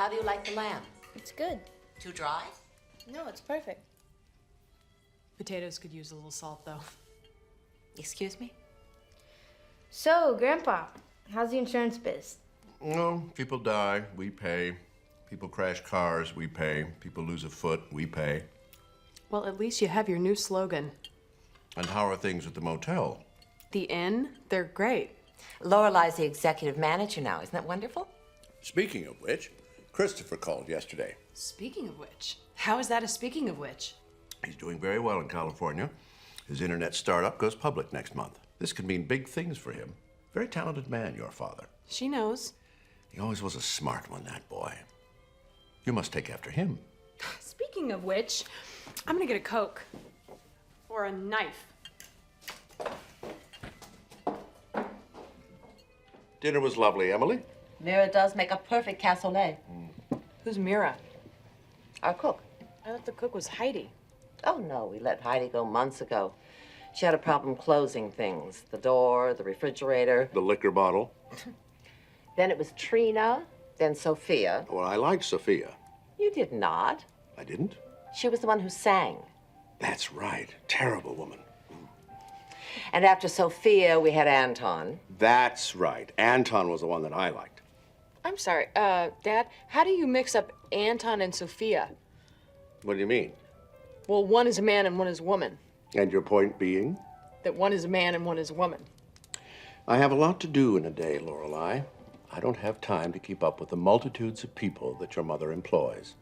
How do you like the lamb? It's good. Too dry? No, it's perfect. Potatoes could use a little salt, though. Excuse me? So, Grandpa, how's the insurance biz? No, people die, we pay. People crash cars, we pay. People lose a foot, we pay. Well, at least you have your new slogan. And how are things at the motel? The Inn, they're great. Lorelai's the executive manager now. Isn't that wonderful? Speaking of which, Christopher called yesterday. Speaking of which, how is that a speaking of which? He's doing very well in California. His internet startup goes public next month. This could mean big things for him. Very talented man, your father. She knows. He always was a smart one, that boy. You must take after him. Speaking of which, I'm gonna get a Coke. Or a knife. Dinner was lovely, Emily. Mira does make a perfect cassoulet. Who's Mira? Our cook. I thought the cook was Heidi. Oh, no, we let Heidi go months ago. She had a problem closing things. The door, the refrigerator. The liquor bottle. Then it was Trina, then Sophia. Well, I liked Sophia. You did not. I didn't? She was the one who sang. That's right. Terrible woman. And after Sophia, we had Anton. That's right. Anton was the one that I liked. I'm sorry, Dad, how do you mix up Anton and Sophia? What do you mean? Well, one is a man and one is a woman. And your point being? That one is a man and one is a woman. I have a lot to do in a day, Lorelai. I don't have time to keep up with the multitudes of people that your mother employs.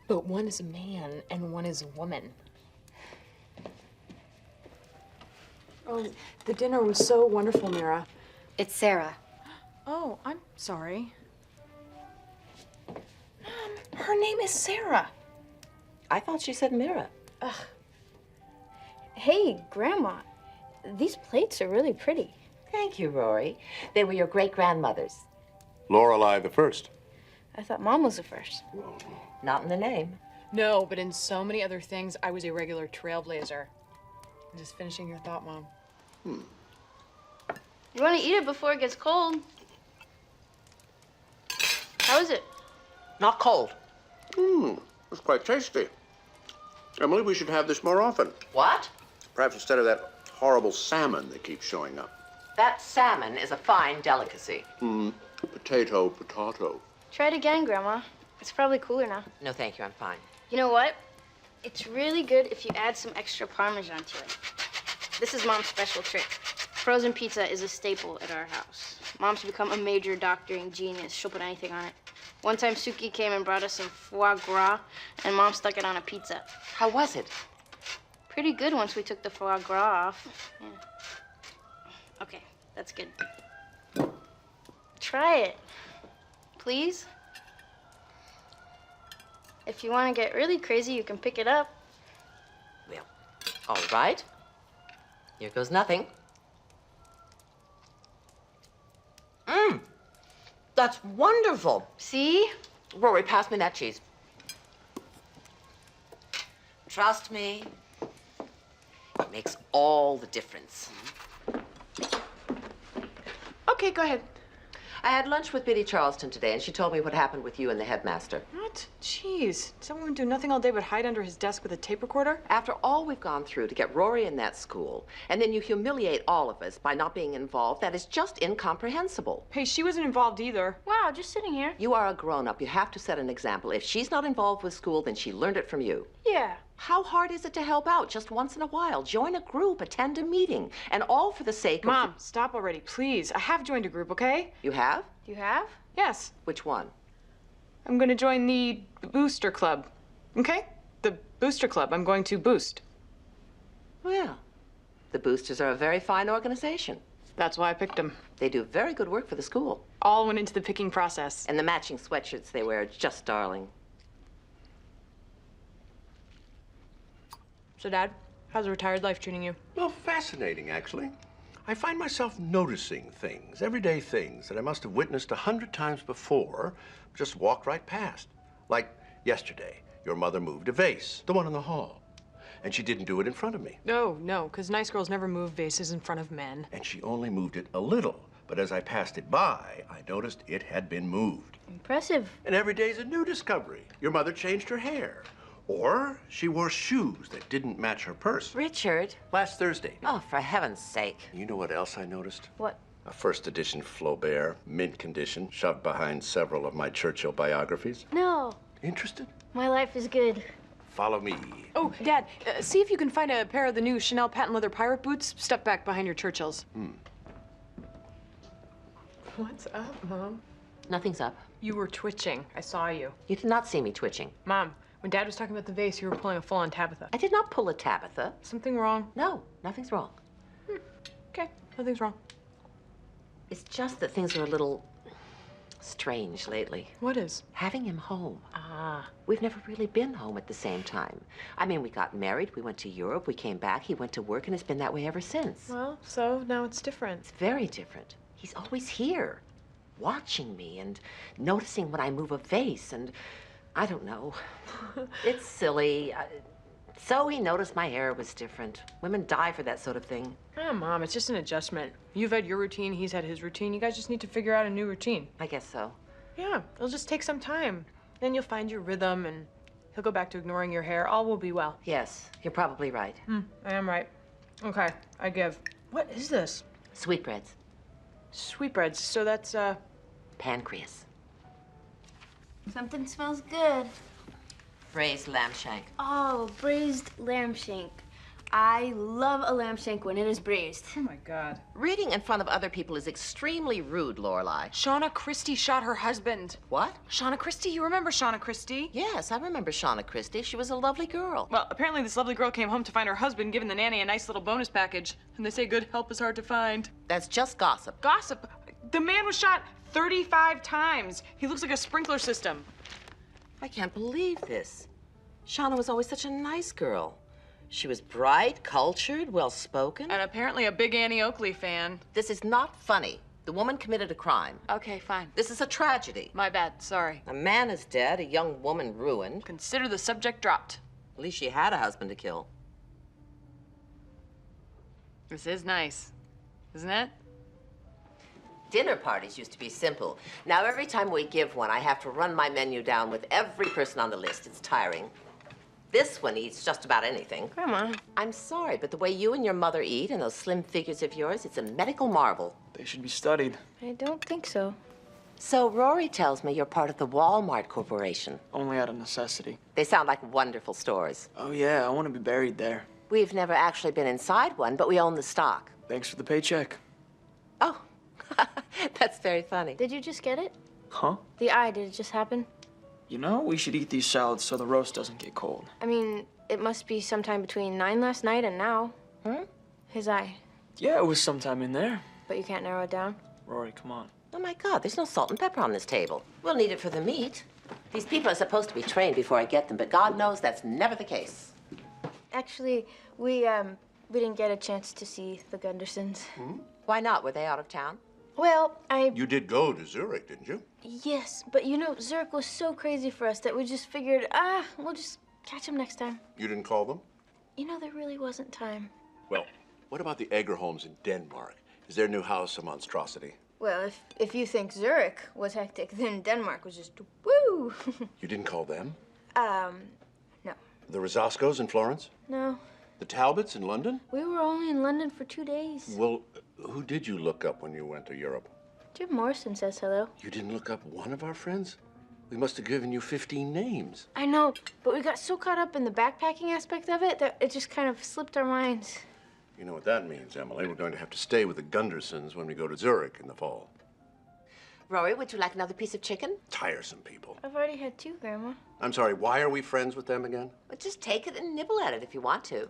But one is a man and one is a woman. Oh, the dinner was so wonderful, Mira. It's Sarah. Oh, I'm sorry. Mom, her name is Sarah. I thought she said Mira. Ugh. Hey, Grandma, these plates are really pretty. Thank you, Rory. They were your great-grandmother's. Lorelai the first. I thought Mom was the first. Not in the name. No, but in so many other things, I was a regular trailblazer. Just finishing your thought, Mom. You want to eat it before it gets cold. How is it? Not cold. It's quite tasty. Emily, we should have this more often. What? Perhaps instead of that horrible salmon that keeps showing up. That salmon is a fine delicacy. Potato. Try it again, Grandma. It's probably cooler now. No, thank you. I'm fine. You know what? It's really good if you add some extra Parmesan to it. This is Mom's special trick. Frozen pizza is a staple at our house. Mom's become a major doctoring genius. She'll put anything on it. One time, Suki came and brought us some foie gras, and Mom stuck it on a pizza. How was it? Pretty good once we took the foie gras off. Yeah. Okay, that's good. Try it, please. If you want to get really crazy, you can pick it up. Well, all right. Here goes nothing. That's wonderful. See? Rory, pass me that cheese. Trust me. It makes all the difference. Okay, go ahead. I had lunch with Biddy Charleston today, and she told me what happened with you and the headmaster. What? Jeez. Does that woman do nothing all day but hide under his desk with a tape recorder? After all we've gone through to get Rory in that school, and then you humiliate all of us by not being involved, that is just incomprehensible. Hey, she wasn't involved either. Wow, just sitting here. You are a grown-up. You have to set an example. If she's not involved with school, then she learned it from you. Yeah. How hard is it to help out just once in a while? Join a group, attend a meeting, and all for the sake of... Mom, stop already, please. I have joined a group, okay? You have? You have? Yes. Which one? I'm going to join the Booster Club, okay? The Booster Club. I'm going to boost. Well, the Boosters are a very fine organization. That's why I picked them. They do very good work for the school. All went into the picking process. And the matching sweatshirts they wear are just darling. So, Dad, how's a retired life treating you? Well, fascinating, actually. I find myself noticing things, everyday things that I must have witnessed 100 times before, just walked right past. Like yesterday, your mother moved a vase, the one in the hall, and she didn't do it in front of me. No, because nice girls never move vases in front of men. And she only moved it a little, But as I passed it by, I noticed it had been moved. Impressive. And every day's a new discovery. Your mother changed her hair. Or she wore shoes that didn't match her purse. Richard. Last Thursday. Oh, for heaven's sake. You know what else I noticed? What? A first edition Flaubert, mint condition, shoved behind several of my Churchill biographies. No. Interested? My life is good. Follow me. Oh, Dad, see if you can find a pair of the new Chanel patent leather pirate boots stuffed back behind your Churchills. What's up, Mom? Nothing's up. You were twitching. I saw you. You did not see me twitching. Mom, when Dad was talking about the vase, you were pulling a full-on Tabitha. I did not pull a Tabitha. Something wrong? No, nothing's wrong. Okay, nothing's wrong. It's just that things are a little strange lately. What is? Having him home. Ah. We've never really been home at the same time. I mean, we got married, we went to Europe, we came back, he went to work, and it's been that way ever since. Well, so now it's different. It's very different. He's always here, watching me and noticing when I move a vase, and I don't know. It's silly. So he noticed my hair was different. Women die for that sort of thing. Ah, Mom, it's just an adjustment. You've had your routine, he's had his routine. You guys just need to figure out a new routine. I guess so. Yeah, it'll just take some time. Then you'll find your rhythm and he'll go back to ignoring your hair. All will be well. Yes, you're probably right. I am right. Okay, I give. What is this? Sweetbreads. Sweetbreads, so that's, Pancreas. Something smells good. Braised lamb shank. Oh, braised lamb shank. I love a lamb shank when it is braised. Oh my God. Reading in front of other people is extremely rude, Lorelai. Shauna Christie shot her husband. What? Shauna Christie, you remember Shauna Christie? Yes, I remember Shauna Christie. She was a lovely girl. Well, apparently this lovely girl came home to find her husband giving the nanny a nice little bonus package. And they say good help is hard to find. That's just gossip. Gossip. The man was shot 35 times. He looks like a sprinkler system. I can't believe this. Shauna was always such a nice girl. She was bright, cultured, well-spoken. And apparently a big Annie Oakley fan. This is not funny. The woman committed a crime. Okay, fine. This is a tragedy. My bad, sorry. A man is dead, a young woman ruined. Consider the subject dropped. At least she had a husband to kill. This is nice, isn't it? Dinner parties used to be simple. Now every time we give one, I have to run my menu down with every person on the list. It's tiring. This one eats just about anything. Grandma. I'm sorry, but the way you and your mother eat and those slim figures of yours, it's a medical marvel. They should be studied. I don't think so. So Rory tells me you're part of the Walmart Corporation. Only out of necessity. They sound like wonderful stores. Oh yeah, I want to be buried there. We've never actually been inside one, but we own the stock. Thanks for the paycheck. Oh, that's very funny. Did you just get it? Huh? The eye, did it just happen? You know, we should eat these salads so the roast doesn't get cold. I mean, it must be sometime between 9 last night and now. His eye. Yeah, it was sometime in there. But you can't narrow it down? Rory, come on. Oh my God, there's no salt and pepper on this table. We'll need it for the meat. These people are supposed to be trained before I get them, but God knows that's never the case. Actually, we didn't get a chance to see the Gundersons. Why not? Were they out of town? Well, You did go to Zurich, didn't you? yes, but you know, Zurich was so crazy for us that we just figured, we'll just catch them next time. You didn't call them? You know, there really wasn't time. Well, what about the Egger homes in Denmark? Is their new house a monstrosity? Well, if you think Zurich was hectic, then Denmark was just woo. You didn't call them? No. The Rosaskos in Florence? No. The Talbots in London? We were only in London for 2 days. Well, who did you look up when you went to Europe? Jim Morrison says hello. You didn't look up one of our friends? We must have given you 15 names. I know, but we got so caught up in the backpacking aspect of it that it just kind of slipped our minds. You know what that means, Emily. We're going to have to stay with the Gundersons when we go to Zurich in the fall. Rory, would you like another piece of chicken? Tiresome people. I've already had 2, Grandma. I'm sorry, why are we friends with them again? Well, just take it and nibble at it if you want to.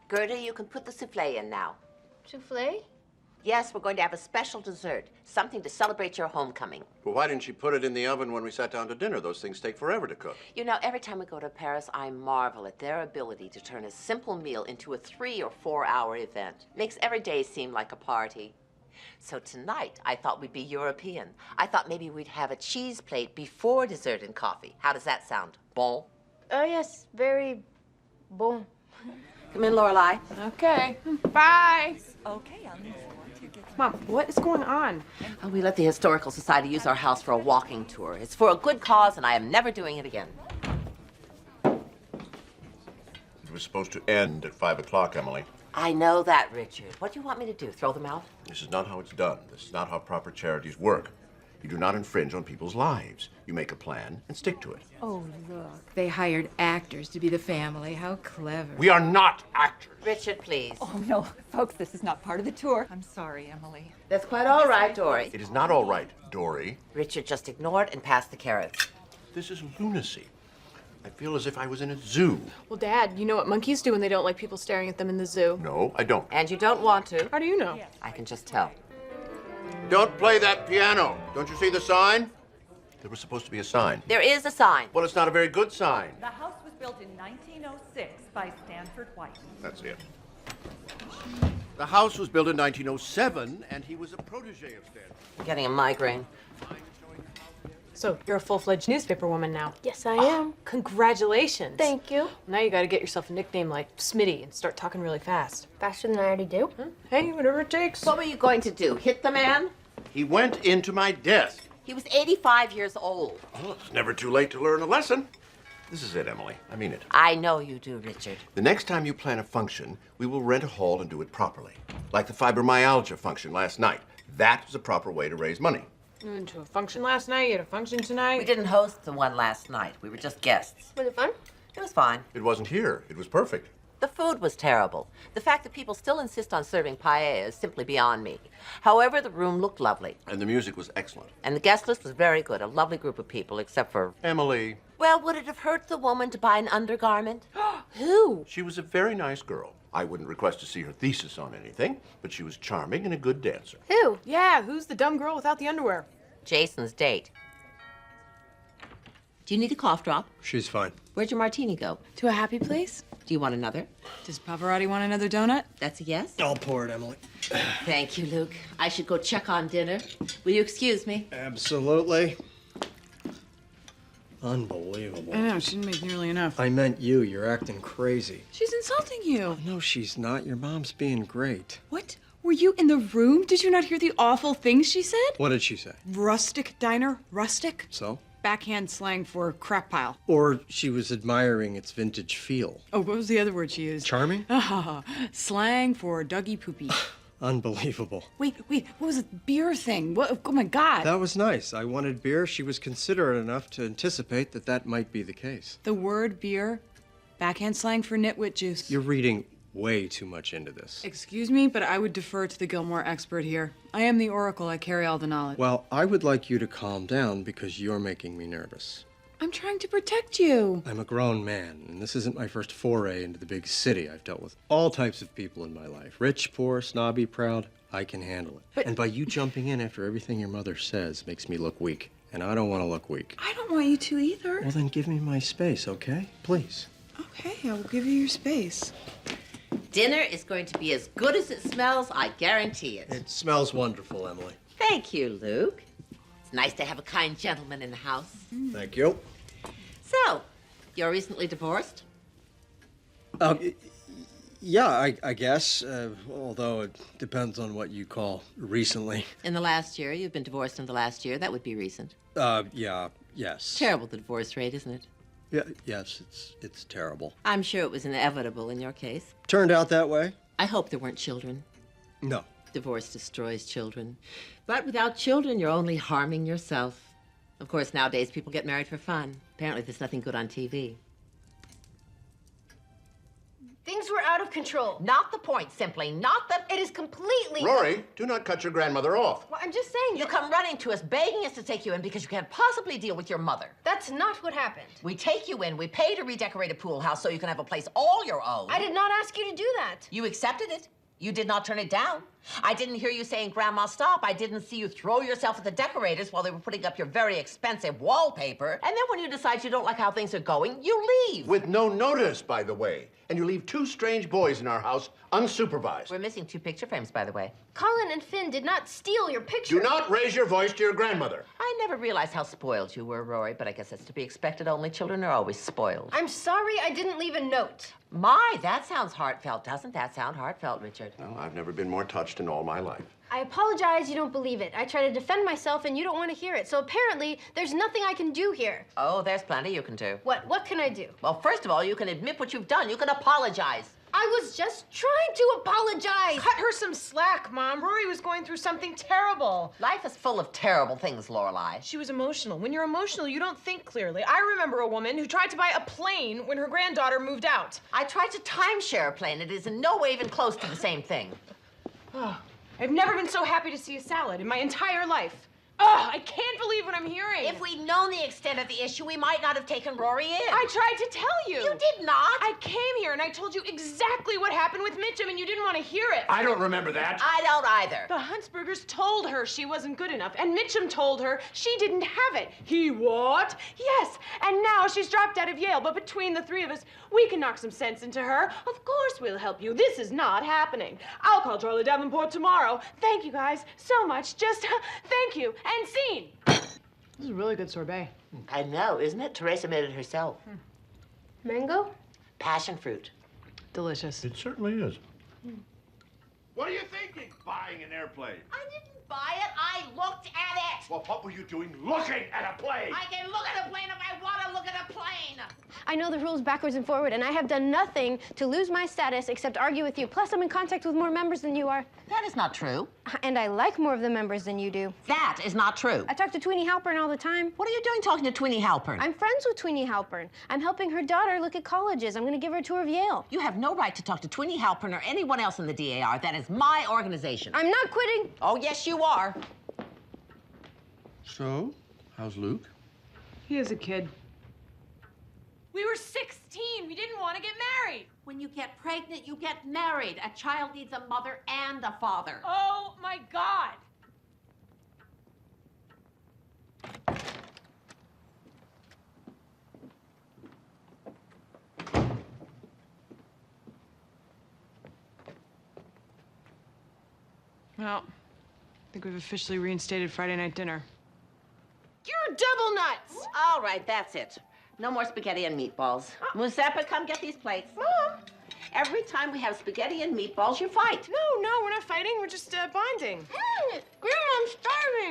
Gerda, you can put the souffle in now. Souffle? Yes, we're going to have a special dessert, something to celebrate your homecoming. Well, why didn't you put it in the oven when we sat down to dinner? Those things take forever to cook. You know, every time we go to Paris, I marvel at their ability to turn a simple meal into a 3 or 4 hour event. Makes every day seem like a party. So tonight, I thought we'd be European. I thought maybe we'd have a cheese plate before dessert and coffee. How does that sound? Bon? Oh, yes, very bon. Come in, Lorelai. Okay. Bye. Okay, I'll need you to get... Mom, what is going on? Oh, we let the Historical Society use our house for a walking tour. It's for a good cause, and I am never doing it again. It was supposed to end at 5 o'clock, Emily. I know that, Richard. What do you want me to do, throw them out? This is not how it's done. This is not how proper charities work. You do not infringe on people's lives. You make a plan and stick to it. Oh, look. They hired actors to be the family. How clever. We are not actors. Richard, please. Oh, no, folks, this is not part of the tour. I'm sorry, Emily. That's quite all right, Dory. It is not all right, Dory. Richard just ignored and passed the carrots. This is lunacy. I feel as if I was in a zoo. Well, Dad, you know what monkeys do when they don't like people staring at them in the zoo? No, I don't. And you don't want to. How do you know? I can just tell. Don't play that piano. Don't you see the sign? There was supposed to be a sign. There is a sign. Well, it's not a very good sign. The house was built in 1906 by Stanford White. That's it. The house was built in 1907, and he was a protege of Stanford. I'm getting a migraine. So, you're a full-fledged newspaper woman now. Yes, I am. Congratulations. Thank you. Now you gotta get yourself a nickname like Smitty and start talking really fast. Faster than I already do. Hey, whatever it takes. What were you going to do? Hit the man? He went into my desk. He was 85 years old. Well, it's never too late to learn a lesson. This is it, Emily. I mean it. I know you do, Richard. The next time you plan a function, we will rent a hall and do it properly. Like the fibromyalgia function last night. That is a proper way to raise money. You went to a function last night, you had a function tonight. We didn't host the one last night. We were just guests. Was it fun? It was fine. It wasn't here. It was perfect. The food was terrible. The fact that people still insist on serving paella is simply beyond me. However, the room looked lovely. And the music was excellent. And the guest list was very good. A lovely group of people, except for... Emily. Well, would it have hurt the woman to buy an undergarment? Who? She was a very nice girl. I wouldn't request to see her thesis on anything, but she was charming and a good dancer. Who? Yeah, who's the dumb girl without the underwear? Jason's date. Do you need a cough drop? She's fine. Where'd your martini go? To a happy place? Do you want another? Does Pavarotti want another donut? That's a yes? I'll pour it, Emily. Thank you, Luke. I should go check on dinner. Will you excuse me? Absolutely. Unbelievable. I know, she didn't make nearly enough. I meant you. You're acting crazy. She's insulting you. No, she's not. Your mom's being great. What? Were you in the room? Did you not hear the awful things she said? What did she say? Rustic diner? Rustic? So? Backhand slang for crap pile. Or she was admiring its vintage feel. Oh, what was the other word she used? Charming? Slang for Dougie Poopy. Unbelievable. Wait, what was the beer thing? What? Oh my God. That was nice. I wanted beer. She was considerate enough to anticipate that that might be the case. The word beer, backhand slang for nitwit juice. You're reading way too much into this. Excuse me, but I would defer to the Gilmore expert here. I am the oracle. I carry all the knowledge. Well, I would like you to calm down because you're making me nervous. I'm trying to protect you. I'm a grown man, and this isn't my first foray into the big city. I've dealt with all types of people in my life. Rich, poor, snobby, proud. I can handle it. But- And by you jumping in after everything your mother says makes me look weak. And I don't want to look weak. I don't want you to either. Well, then give me my space, okay? Please. Okay, I will give you your space. Dinner is going to be as good as it smells, I guarantee it. It smells wonderful, Emily. Thank you, Luke. It's nice to have a kind gentleman in the house. Thank you. So, you're recently divorced? Yeah, I guess. Although it depends on what you call recently. In the last year. You've been divorced in the last year. That would be recent. Yeah, yes. Terrible, the divorce rate, isn't it? Yeah, yes, it's terrible. I'm sure it was inevitable in your case. Turned out that way? I hope there weren't children. No. Divorce destroys children. But without children, you're only harming yourself. Of course, nowadays people get married for fun. Apparently, there's nothing good on TV. Things were out of control. Not the point, simply. Not the... It is completely... Rory, do not cut your grandmother off. Well, I'm just saying You come running to us, begging us to take you in because you can't possibly deal with your mother. that's not what happened. We take you in, we pay to redecorate a pool house so you can have a place all your own. I did not ask you to do that. You accepted it. You did not turn it down. I didn't hear you saying, Grandma, stop. I didn't see you throw yourself at the decorators while they were putting up your very expensive wallpaper. And then when you decide you don't like how things are going, you leave. With no notice, by the way. And you leave 2 strange boys in our house unsupervised. We're missing 2 picture frames, by the way. Colin and Finn did not steal your picture. Do not raise your voice to your grandmother. I never realized how spoiled you were, Rory, but I guess that's to be expected. Only children are always spoiled. I'm sorry I didn't leave a note. My, that sounds heartfelt. Doesn't that sound heartfelt, Richard? Well, I've never been more touched in all my life. I apologize you don't believe it. I try to defend myself and you don't want to hear it. So apparently, there's nothing I can do here. Oh, there's plenty you can do. What can I do? Well, first of all, you can admit what you've done. You can apologize. I was just trying to apologize. Cut her some slack, Mom. Rory was going through something terrible. Life is full of terrible things, Lorelai. She was emotional. When you're emotional, you don't think clearly. I remember a woman who tried to buy a plane when her granddaughter moved out. I tried to timeshare a plane. It is in no way even close to the same thing. Oh, I've never been so happy to see a salad in my entire life. Oh, I can't believe what I'm hearing. If we'd known the extent of the issue, we might not have taken Rory in. I tried to tell you. You did not. I came here and I told you exactly what happened with Mitchum and you didn't want to hear it. I don't remember that. I don't either. The Huntsbergers told her she wasn't good enough, and Mitchum told her she didn't have it. He what? Yes, and now she's dropped out of Yale, but between the 3 of us, we can knock some sense into her. Of course we'll help you. This is not happening. I'll call Charlie Davenport tomorrow. Thank you guys so much. Just thank you. And scene. This is a really good sorbet. I know, isn't it? Teresa made it herself. Mango? Passion fruit. Delicious. It certainly is. What are you thinking, buying an airplane? I didn't buy it. I looked at it. Well, what were you doing looking at a plane? I can look at a plane if I want to look at a plane. I know the rules backwards and forward, and I have done nothing to lose my status except argue with you. Plus, I'm in contact with more members than you are. That is not true. And I like more of the members than you do. That is not true. I talk to Tweenie Halpern all the time. What are you doing talking to Tweenie Halpern? I'm friends with Tweenie Halpern. I'm helping her daughter look at colleges. I'm going to give her a tour of Yale. You have no right to talk to Tweenie Halpern or anyone else in the DAR. That is my organization. I'm not quitting. Oh, yes, you are. So, how's Luke? He is a kid. We were 16. We didn't want to get married. When you get pregnant, you get married. A child needs a mother and a father. Oh, my God. Well, I think we've officially reinstated Friday night dinner. You're double nuts. All right, that's it. No more spaghetti and meatballs. Muzepa, come get these plates. Mom. Every time we have spaghetti and meatballs, you fight. No, we're not fighting. We're just bonding. Grandma, I'm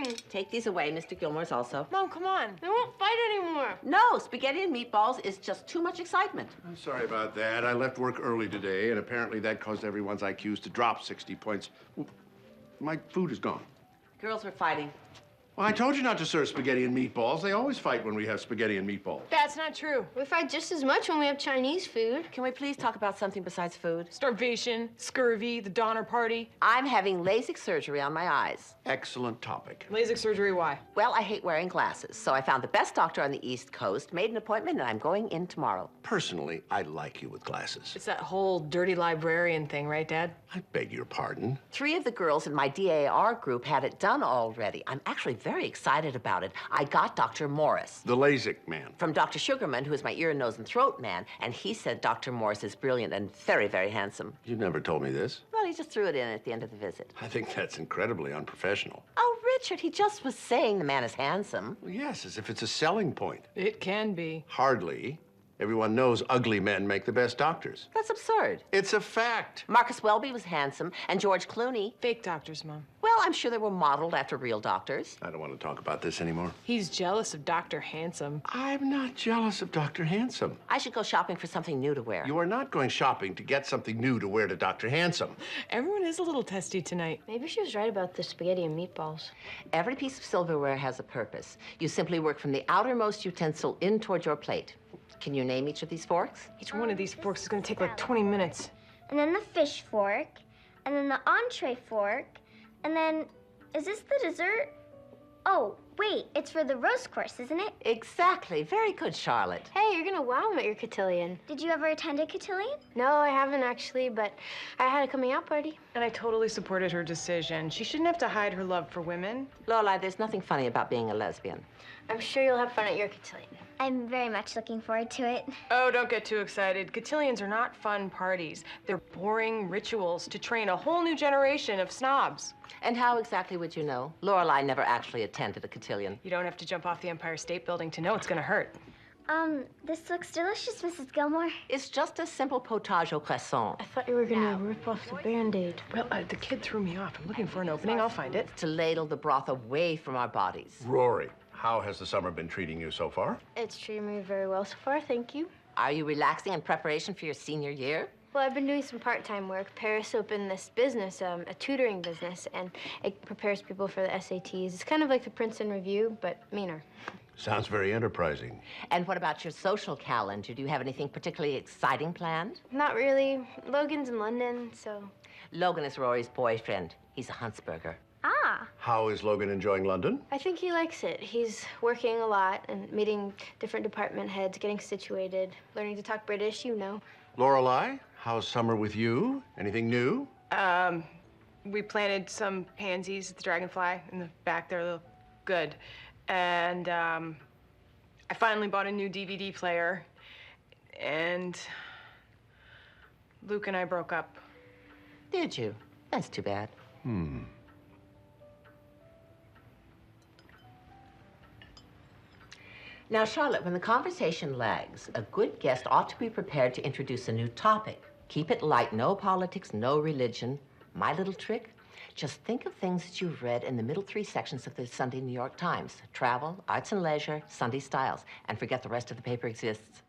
starving. Take these away. Mr. Gilmore's also. Mom, come on. I won't fight anymore. No, spaghetti and meatballs is just too much excitement. I'm sorry about that. I left work early today, and apparently that caused everyone's IQs to drop 60 points. My food is gone. Girls were fighting. Well, I told you not to serve spaghetti and meatballs. They always fight when we have spaghetti and meatballs. That's not true. We fight just as much when we have Chinese food. Can we please talk about something besides food? Starvation, scurvy, the Donner Party. I'm having LASIK surgery on my eyes. Excellent topic. LASIK surgery, why? Well, I hate wearing glasses, so I found the best doctor on the East Coast, made an appointment, and I'm going in tomorrow. Personally, I like you with glasses. It's that whole dirty librarian thing, right, Dad? I beg your pardon. 3 of the girls in my DAR group had it done already. I'm actually very excited about it. I got Dr. Morris. The LASIK man. From Dr. Sugarman, who is my ear, nose, and throat man, and he said Dr. Morris is brilliant and very, very handsome. You never told me this. Well, he just threw it in at the end of the visit. I think that's incredibly unprofessional. Oh, Richard, he just was saying the man is handsome. Well, yes, as if it's a selling point. It can be. Hardly. Everyone knows ugly men make the best doctors. That's absurd. It's a fact. Marcus Welby was handsome, and George Clooney. Fake doctors, Mom. Well, I'm sure they were modeled after real doctors. I don't want to talk about this anymore. He's jealous of Dr. Handsome. I'm not jealous of Dr. Handsome. I should go shopping for something new to wear. You are not going shopping to get something new to wear to Dr. Handsome. Everyone is a little testy tonight. Maybe she was right about the spaghetti and meatballs. Every piece of silverware has a purpose. You simply work from the outermost utensil in toward your plate. Can you name each of these forks? Each one of these forks is going to take like 20 minutes. And then the fish fork, and then the entree fork, and then, is this the dessert? Oh, Wait, it's for the roast course, isn't it? Exactly. Very good, Charlotte. Hey, you're gonna wow him at your cotillion. Did you ever attend a cotillion? No, I haven't actually, but I had a coming out party. And I totally supported her decision. She shouldn't have to hide her love for women. Lorelai, there's nothing funny about being a lesbian. I'm sure you'll have fun at your cotillion. I'm very much looking forward to it. Oh, don't get too excited. Cotillions are not fun parties. They're boring rituals to train a whole new generation of snobs. And how exactly would you know? Lorelai never actually attended a cotillion. You don't have to jump off the Empire State Building to know it's gonna hurt. This looks delicious, Mrs. Gilmore. It's just a simple potage au croissant. I thought you were gonna rip off the Band-Aid. Well, the kid threw me off. I'm looking for an opening. I'll find it. To ladle the broth away from our bodies. Rory, how has the summer been treating you so far? It's treating me very well so far, thank you. Are you relaxing in preparation for your senior year? Well, I've been doing some part-time work. Paris opened this business, a tutoring business, and it prepares people for the SATs. It's kind of like the Princeton Review, but meaner. Sounds very enterprising. And what about your social calendar? Do you have anything particularly exciting planned? Not really. Logan's in London, so... Logan is Rory's boyfriend. He's a Huntsberger. Ah. How is Logan enjoying London? I think he likes it. He's working a lot and meeting different department heads, getting situated, learning to talk British, you know. Lorelai, how's summer with you? Anything new? We planted some pansies at the Dragonfly in the back there. They look good. And, I finally bought a new DVD player. And Luke and I broke up. Did you? That's too bad. Now, Charlotte, when the conversation lags, a good guest ought to be prepared to introduce a new topic. Keep it light, no politics, no religion. My little trick? Just think of things that you've read in the middle 3 sections of the Sunday New York Times. Travel, arts and leisure, Sunday styles. And forget the rest of the paper exists.